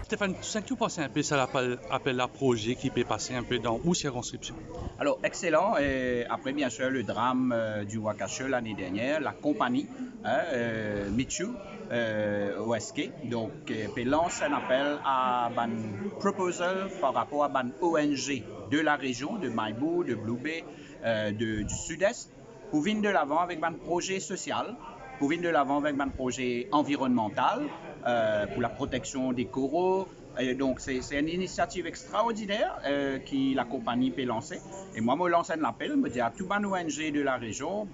Stéphane, tu que tu penses un peu ça l'appel la projet qui peut passer un peu dans où circonscription? Alors, excellent. Et après, bien sûr, le drame du Waukesha l'année dernière, la compagnie, Mitchell, OSK, donc, peut lancer un appel à ban proposal par rapport à ban ONG de la région, de Maibou, de Blue Bay, du Sud-Est, pour venir de l'avant avec un projet social, pour venir de l'avant avec un projet environnemental, pour la protection des coraux. Et donc, c'est une initiative extraordinaire que la compagnie peut lancer. Et moi, je lance un appel, je dis à tout le ONG de la région,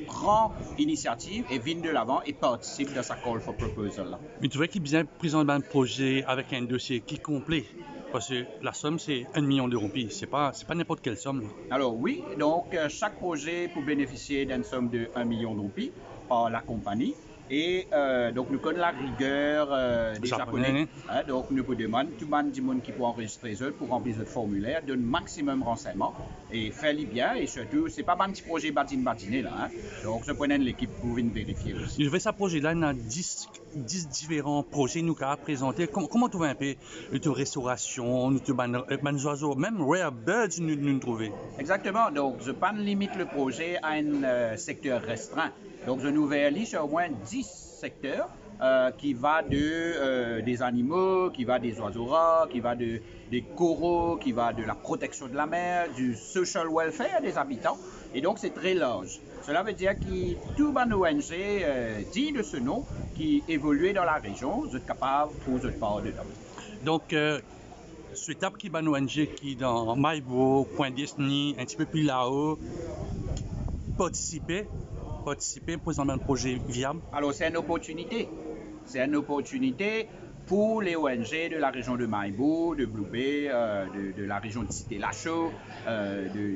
prend initiative et vient de l'avant et participe de sa call for proposal. Mais tu vois qu'il bien présenter un projet avec un dossier qui est complet. Parce que la somme, c'est 1 million d'euros. C'est pas n'importe quelle somme. Là. Alors oui, donc chaque projet peut bénéficier d'une somme de 1 million de roupies par la compagnie. Et donc nous connaissons la rigueur des Japonais. Donc nous pouvons demander tout le monde qui peut enregistrer eux pour remplir ce formulaire, donne maximum renseignements et faire-le bien. Et surtout, c'est pas un petit projet badiné là. Hein. Donc je prenais l'équipe pour venir vérifier aussi. Je vais ce projet-là, il y a 10 différents projets nous avons présentés. Comment tu vois un peu de restauration, de oiseaux, même rare birds nous trouver? Exactement. Donc je ne limite le projet à un secteur restreint. Donc, je nous verrai sur au moins 10 secteurs qui va des animaux, qui va des oiseaux rares, qui va des coraux, qui va de la protection de la mer, du social welfare des habitants. Et donc, c'est très large. Cela veut dire que tout un ONG dit de ce nom qui évolue dans la région, vous êtes capable de trouver votre part dedans. Donc, ce étape qui est une ONG qui est dans Maibou, Point Disney, un petit peu plus là-haut, participer pour un projet viable? Alors, c'est une opportunité. C'est une opportunité pour les ONG de la région de Maibou, de Blue Bay, de la région de Cité-Lachaux,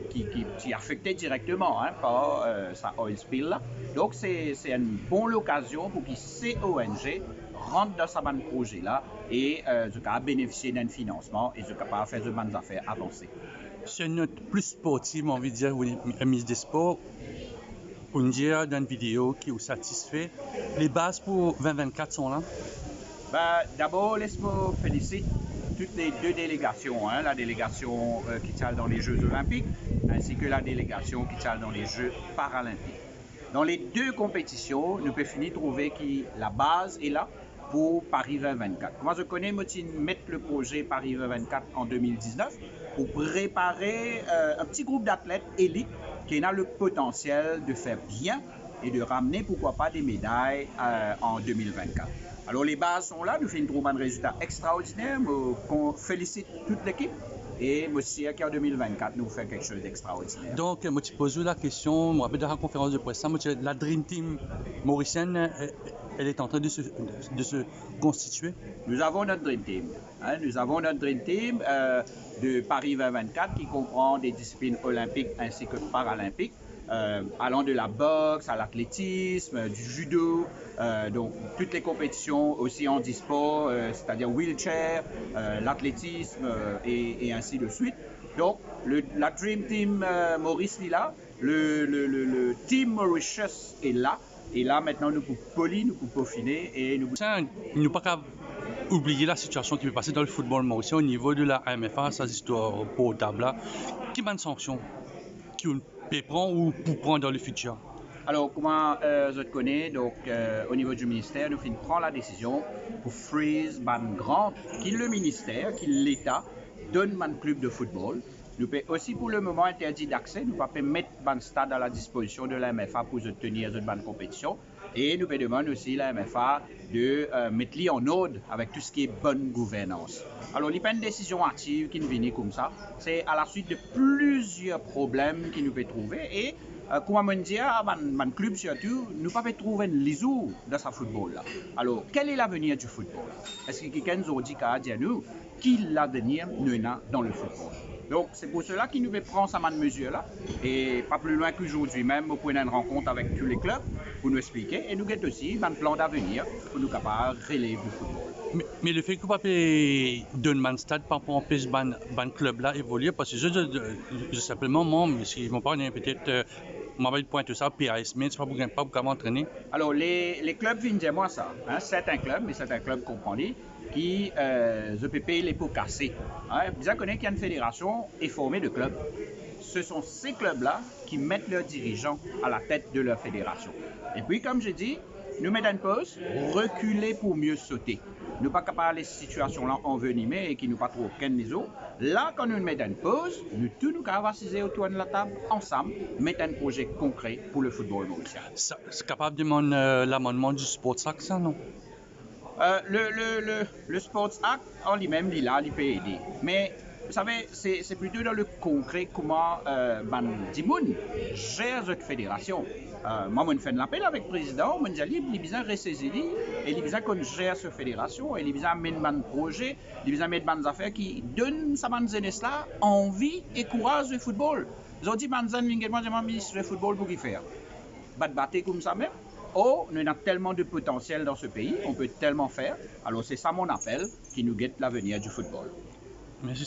qui est affectée directement par sa oil spill. Là. Donc, c'est une bonne occasion pour que ces ONG rentrent dans ce projet-là et soient bénéficier d'un financement et soient capables de faire de bonnes affaires avancées. C'est une note plus sportive, on va dire, la ministre des Sports. On dirait dans une vidéo qui vous satisfait. Les bases pour 2024 sont là? D'abord, laisse-moi féliciter toutes les deux délégations, la délégation qui tient dans les Jeux olympiques ainsi que la délégation qui tient dans les Jeux paralympiques. Dans les deux compétitions, nous pouvons finir de trouver que la base est là pour Paris 2024. Moi, je connais mettre le projet Paris 2024 en 2019 pour préparer un petit groupe d'athlètes élites qui a le potentiel de faire bien et de ramener, pourquoi pas, des médailles en 2024. Alors, les bases sont là, nous faisons un résultat extraordinaire, on félicite toute l'équipe et aussi qu'en 2024, nous faisons quelque chose d'extraordinaire. Donc, moi, tu poses la question, moi, dans la conférence de presse, la Dream Team mauricienne, elle est en train de se constituer? Nous avons notre Dream Team. Nous avons notre Dream Team de Paris 2024 qui comprend des disciplines olympiques ainsi que paralympiques, allant de la boxe à l'athlétisme, du judo, donc toutes les compétitions aussi en handisport, c'est-à-dire wheelchair, l'athlétisme et ainsi de suite. Donc la Dream Team Maurice est là, le Team Mauritius est là. Et là, maintenant, nous pouvons polir, nous pouvons peaufiner et nous pouvons... Il ne faut pas oublier la situation qui peut passer dans le football mauricien au niveau de la AMFA, ces histoires potables là. Qui a une sanction qui peut prendre ou pour prendre dans le futur? Alors, comment je te connais, donc au niveau du ministère, nous prenons la décision pour freeze ban grand, qui le ministère, qui l'État donne un club de football. Nous pouvons aussi pour le moment interdit d'accès, nous ne pouvons pas mettre un stade à la disposition de la MFA pour tenir une bonne compétition. Et nous pouvons demander aussi à la MFA de mettre en ordre avec tout ce qui est bonne gouvernance. Alors, il n'y a pas une décision active qui nous vient comme ça. C'est à la suite de plusieurs problèmes que nous pouvons trouver. Et comme on dit, dans club surtout, nous ne pouvons pas trouver une lisou dans ce football-là. Alors, quel est l'avenir du football? Est-ce que quelqu'un nous a dit qu'à nous, qui l'avenir nous a dans le football? Donc, c'est pour cela qu'il nous prend cette mesure-là. Et pas plus loin qu'aujourd'hui même, nous prenons une rencontre avec tous les clubs pour nous expliquer. Et nous avons aussi un plan d'avenir pour nous capables de relever du football. Mais le fait que vous ne donner un stade par rapport à un club-là évoluer, parce que je simplement, moi, si je m'en parle, peut-être, moi, je pointe ça, PAS, mais c'est pas pour m'entraîner. Alors, les clubs viennent dire moi ça. Certains clubs, mais certains clubs comprennent. qui je peux payer les pots cassés. Vous connaissez qu'il y a une fédération est formée de clubs. Ce sont ces clubs-là qui mettent leurs dirigeants à la tête de leur fédération. Et puis, comme je dis, nous mettons une pause, reculer pour mieux sauter. Nous ne sommes pas capables de ces situations-là envenimées et qui nous pas trop aucun les autres. Là, quand nous mettons une pause, nous tous nous capables autour de la table ensemble, mettre un projet concret pour le football mauricien. C'est capable de demander l'amendement du Sports Act, ça, non? Le Sports Act en lui-même, il peut aider. Mais vous savez, c'est plutôt dans le concret comment Dimoun gère cette fédération. Moi, je fais un appel avec le président, je dis qu'il a besoin de ressaisir et il a besoin qu'on gère cette fédération, et il a besoin de mettre un projet, il a besoin de mettre des affaires qui donnent sa jeunesse là envie et courage de football. Ils ont dit, Manzan, moi, j'ai ministre de football pour qu'il faire. Battre comme ça même. Oh, nous avons tellement de potentiel dans ce pays, on peut tellement faire. Alors c'est ça mon appel qui nous guette l'avenir du football. Merci.